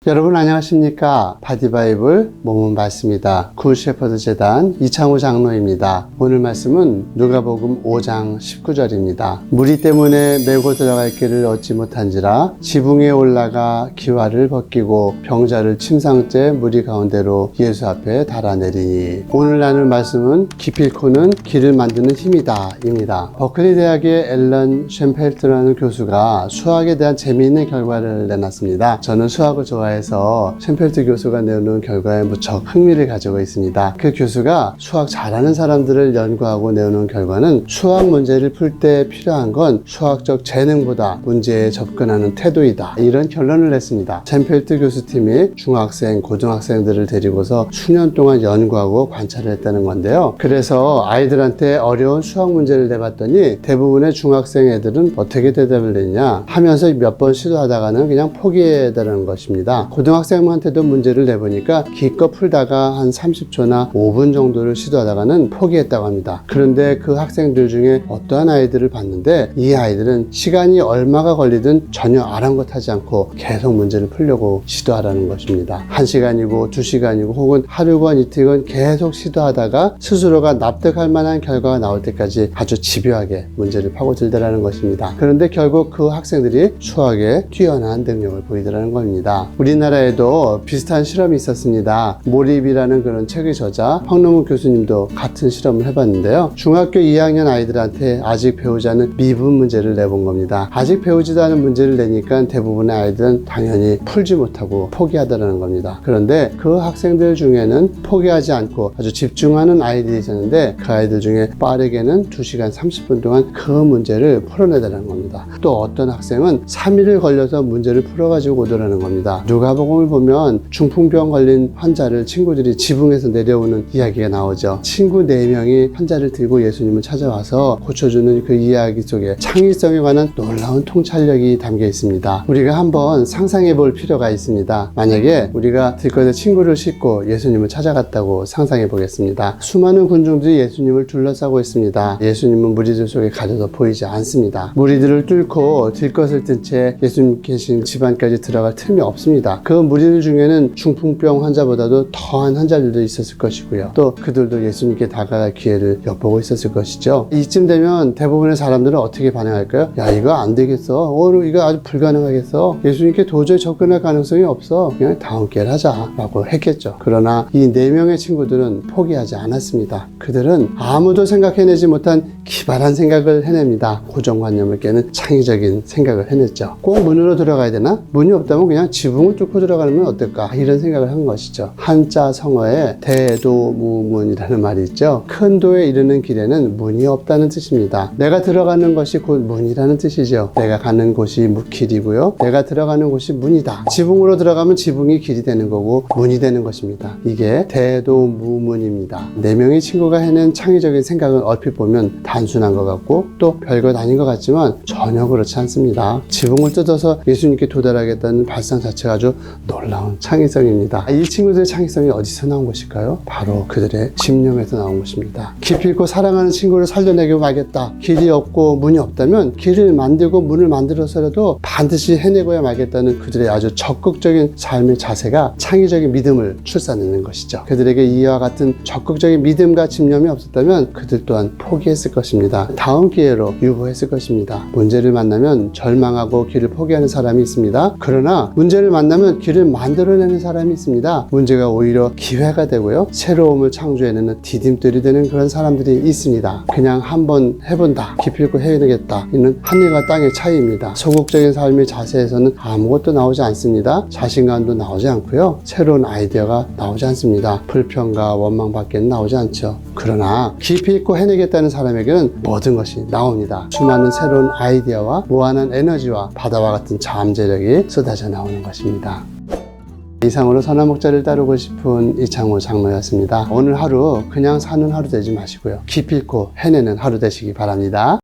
여러분 안녕하십니까? 바디바이블 몸은 맞습니다. 굿셰퍼드 재단 이창호 장로입니다. 오늘 말씀은 누가복음 5장 19절입니다. 무리 때문에 메고 들어갈 길을 얻지 못한지라 지붕에 올라가 기와를 벗기고 병자를 침상째 무리 가운데로 예수 앞에 달아내리니. 오늘 나눌 말씀은 기필코는 길을 만드는 힘이다 입니다. 버클리 대학의 앨런 쉔펠트라는 교수가 수학에 대한 재미있는 결과를 내놨습니다. 저는 수학을 좋아해서 쉔펠트 교수가 내놓은 결과에 무척 흥미를 가지고 있습니다. 그 교수가 수학 잘하는 사람들을 연구하고 내놓은 결과는 수학 문제를 풀 때 필요한 건 수학적 재능보다 문제에 접근하는 태도이다, 이런 결론을 냈습니다. 쉔펠트 교수팀이 중학생, 고등학생들을 데리고서 수년 동안 연구하고 관찰을 했다는 건데요. 그래서 아이들한테 어려운 수학 문제를 내봤더니 대부분의 중학생 애들은 어떻게 대답을 했냐 하면서 몇 번 시도하다가는 그냥 포기해달라는 것입니다. 고등학생한테도 문제를 내보니까 기껏 풀다가 한 30초나 5분 정도를 시도하다가는 포기했다고 합니다. 그런데 그 학생들 중에 어떠한 아이들을 봤는데 이 아이들은 시간이 얼마가 걸리든 전혀 아랑곳하지 않고 계속 문제를 풀려고 시도하라는 것입니다. 1시간이고 2시간이고 혹은 하루건 이틀건 계속 시도하다가 스스로가 납득할 만한 결과가 나올 때까지 아주 집요하게 문제를 파고들더라는 것입니다. 그런데 결국 그 학생들이 수학에 뛰어난 능력을 보이더라는 겁니다. 우리나라에도 비슷한 실험이 있었습니다. 몰입이라는 그런 책의 저자 황노문 교수님도 같은 실험을 해봤는데요. 중학교 2학년 아이들한테 아직 배우지 않은 미분 문제를 내본 겁니다. 아직 배우지도 않은 문제를 내니까 대부분의 아이들은 당연히 풀지 못하고 포기하더라는 겁니다. 그런데 그 학생들 중에는 포기하지 않고 아주 집중하는 아이들이 있었는데 그 아이들 중에 빠르게는 2시간 30분 동안 그 문제를 풀어내더라는 겁니다. 또 어떤 학생은 3일을 걸려서 문제를 풀어가지고 오더라는 겁니다. 누가복음을 보면 중풍병 걸린 환자를 친구들이 지붕에서 내려오는 이야기가 나오죠. 친구 4명이 환자를 들고 예수님을 찾아와서 고쳐주는 그 이야기 속에 창의성에 관한 놀라운 통찰력이 담겨 있습니다. 우리가 한번 상상해 볼 필요가 있습니다. 만약에 우리가 들것에 친구를 싣고 예수님을 찾아갔다고 상상해 보겠습니다. 수많은 군중들이 예수님을 둘러싸고 있습니다. 예수님은 무리들 속에 가려져 보이지 않습니다. 무리들을 뚫고 들것을 든 채 예수님 계신 집안까지 들어갈 틈이 없습니다. 그 무리들 중에는 중풍병 환자보다도 더한 환자들도 있었을 것이고요. 또 그들도 예수님께 다가갈 기회를 엿보고 있었을 것이죠. 이쯤 되면 대부분의 사람들은 어떻게 반응할까요? 야, 이거 안 되겠어. 이거 아주 불가능하겠어. 예수님께 도저히 접근할 가능성이 없어. 그냥 다음 기회를 하자 라고 했겠죠. 그러나 이 4명의 친구들은 포기하지 않았습니다. 그들은 아무도 생각해내지 못한 기발한 생각을 해냅니다. 고정관념을 깨는 창의적인 생각을 해냈죠. 꼭 문으로 들어가야 되나? 문이 없다면 그냥 지붕을 뚫고 들어가면 어떨까, 이런 생각을 한 것이죠. 한자 성어에 대도무문이라는 말이 있죠. 큰 도에 이르는 길에는 문이 없다는 뜻입니다. 내가 들어가는 것이 곧 문이라는 뜻이죠. 내가 가는 곳이 길이고요, 내가 들어가는 곳이 문이다. 지붕으로 들어가면 지붕이 길이 되는 거고 문이 되는 것입니다. 이게 대도무문입니다. 4명의 친구가 해낸 창의적인 생각은 얼핏 보면 단순한 것 같고 또 별것 아닌 것 같지만 전혀 그렇지 않습니다. 지붕을 뜯어서 예수님께 도달하겠다는 발상 자체가 아주 놀라운 창의성입니다. 이 친구들의 창의성이 어디서 나온 것일까요? 바로 그들의 심령에서 나온 것입니다. 기필코 사랑하는 친구를 살려내고 말겠다. 길이 없고 문이 없다면 길을 만들고 문을 만들어서라도 반드시 해내고야 말겠다는 그들의 아주 적극적인 삶의 자세가 창의적인 믿음을 출산하는 것이죠. 그들에게 이와 같은 적극적인 믿음과 집념이 없었다면 그들 또한 포기했을 것입니다. 다음 기회로 유보했을 것입니다. 문제를 만나면 절망하고 길을 포기하는 사람이 있습니다. 그러나 문제를 만나면 길을 만들어내는 사람이 있습니다. 문제가 오히려 기회가 되고요, 새로움을 창조해내는 디딤돌이 되는 그런 사람들이 있습니다. 그냥 한번 해본다, 기필코 해내겠다, 이는 하늘과 땅의 차이입니다. 소극적인 삶의 자세에서는 아무것도 나오지 않습니다. 자신감도 나오지 않고요, 새로운 아이디어가 나오지 않습니다. 불평과 원망밖에 나오지 않죠. 그러나 깊이 있고 해내겠다는 사람에게는 모든 것이 나옵니다. 수많은 새로운 아이디어와 무한한 에너지와 바다와 같은 잠재력이 쏟아져 나오는 것입니다. 이상으로 선한 목자를 따르고 싶은 이창호 장로였습니다. 오늘 하루 그냥 사는 하루 되지 마시고요, 기필코 해내는 하루 되시기 바랍니다.